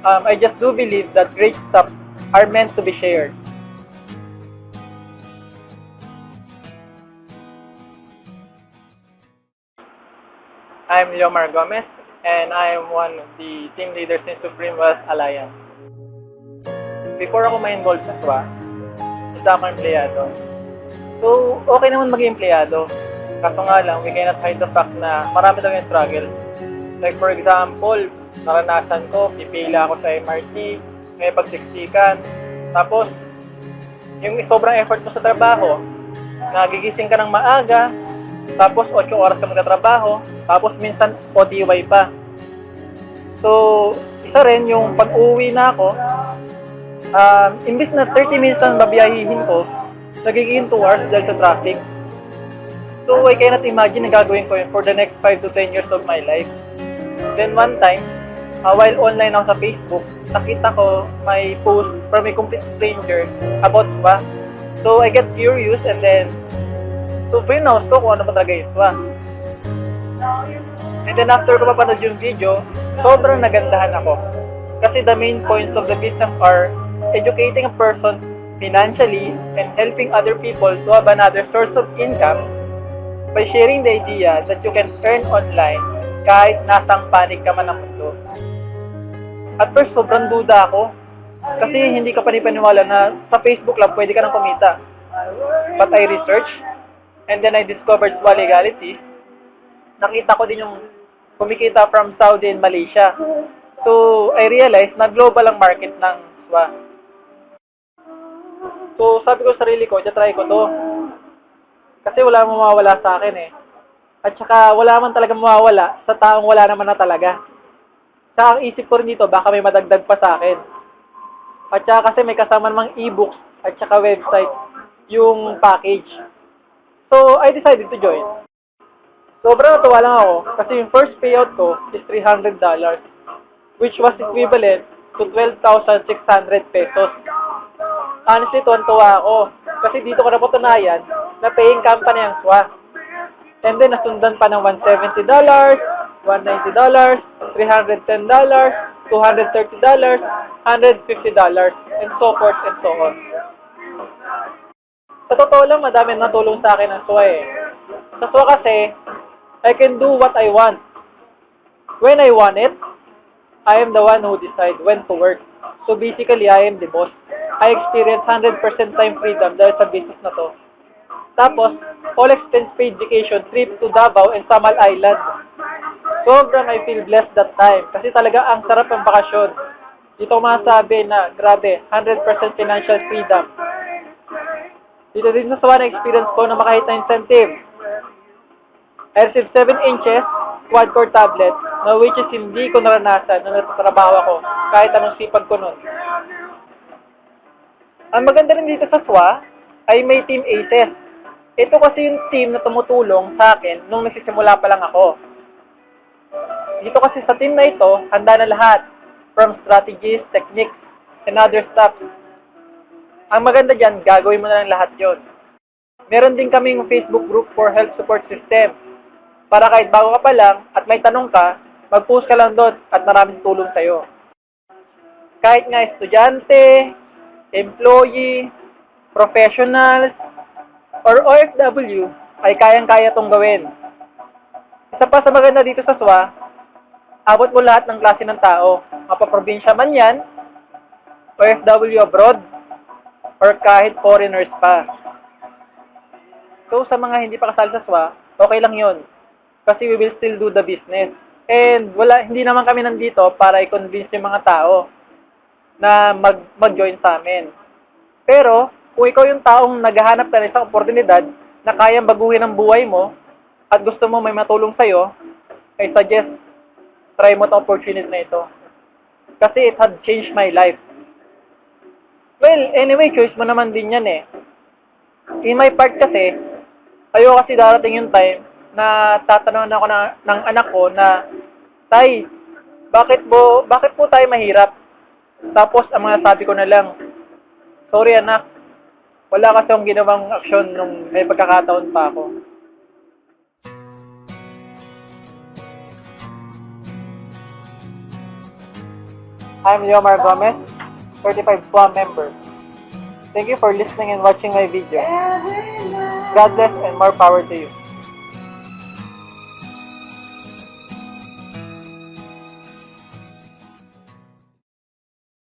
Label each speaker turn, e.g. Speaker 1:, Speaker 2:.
Speaker 1: I just do believe that great stuff are meant to be shared. I'm Leomar Gomez, and I am one of the team leaders in Supreme Wealth Alliance. Before ako ma-involve sa SWA, isa akong empleyado. So, okay naman maging empleyado. Kaso nga lang, we cannot hide the fact na marami talagang struggle. Like for example, naranasan ko, pipila ako sa MRT, may pagsiksikan. Tapos, yung sobrang effort mo sa trabaho, nagigising ka ng maaga, tapos 8 oras ka magtatrabaho, tapos minsan OTY pa. So, isa rin yung pag-uwi na ako, imbis na 30 minutes ang babiyahihin ko, nagiging 2 hours dahil sa traffic. So, I cannot imagine na gagawin ko yun for the next 5 to 10 years of my life. Then one time, while online ako sa Facebook, nakita ko may post from a complete stranger about SWA. So, I get curious and then, so pinaus ko kung ano pa talaga yung SWA. And then after ko mapanood yung video, sobrang nagandahan ako. Kasi the main points of the business are educating a person financially and helping other people to have another source of income by sharing the idea that you can earn online kahit nasang panig ka man ng mundo. At first, sobrang duda ako kasi hindi ka panipaniwala na sa Facebook lang pwede ka nang kumita. But I researched and then I discovered SWA legality. Nakita ko din yung kumikita from Saudi and Malaysia. So, I realized na global ang market ng SWA. So, sabi ko sa sarili ko, try ko to. Kasi wala mawawala sa akin eh. At saka, wala man talaga mawawala sa taong wala naman na talaga. Saka ang isip ko rin dito, baka may madagdag pa sa akin. At saka kasi may kasama namang e-books at saka website yung package. So, I decided to join. Sobrang natuwa lang ako kasi yung first payout ko is $300, which was equivalent to 12,600 pesos. Honestly, tuwan-tuwa ako kasi dito ko napatunayan na paying company ang SWA. And then, nasundan pa ng $170, $190, $310, $230, $150, and so forth and so on. Sa totoo lang, madami natulong sa akin ng SWA eh. Sa SWA kasi, I can do what I want. When I want it, I am the one who decide when to work. So basically, I am the boss. I experience 100% time freedom dahil sa business na to. Tapos, all expense paid vacation trip to Davao and Samal Island. Sobrang I feel blessed that time kasi talaga ang sarap ng bakasyon. Dito ko masasabi na grabe, 100% financial freedom. Dito din sa SWA na experience ko na makahit na incentive. I received 7 inches quad-core tablet na which is hindi ko naranasan nung nagtatrabaho ako kahit anong sipag ko nun. Ang maganda rin dito sa SWA ay may Team ACES. Ito kasi yung team na tumutulong sa akin nung nagsisimula pa lang ako. Dito kasi sa team na ito, handa na lahat. From strategies, techniques, and other stuff. Ang maganda dyan, gagawin mo na lang lahat yon. Meron din kaming Facebook group for health support system. Para kahit bago ka pa lang at may tanong ka, mag-post ka lang doon at maraming tulong sa'yo. Kahit nga estudyante, employee, professionals, or OFW, ay kayang-kaya tong gawin. Isa pa sa maganda dito sa SWA, abot mo lahat ng klase ng tao. Mapaprobinsya man yan, OFW abroad, or kahit foreigners pa. So sa mga hindi pa kasali sa SWA, okay lang yun. Kasi we will still do the business. And hindi naman kami nandito para i-convince yung mga tao na mag-join sa amin. Pero, kung ikaw yung taong naghahanap ka ng isang oportunidad na kayang baguhin ang buhay mo at gusto mo may matulong sa'yo, I suggest try mo itong opportunity na ito. Kasi it had changed my life. Well, anyway, choice mo naman din yan eh. In my part kasi, ayoko kasi darating yung time na tatanungin ako ng anak ko na, Tay, bakit po tayo mahirap? Tapos, ang mga sabi ko na lang, sorry anak, wala kasi akong ginawang aksyon nung may pagkakataon pa ako. I'm Leomar Gomez, 35 SWA member. Thank you for listening and watching my video. God bless and more power to you.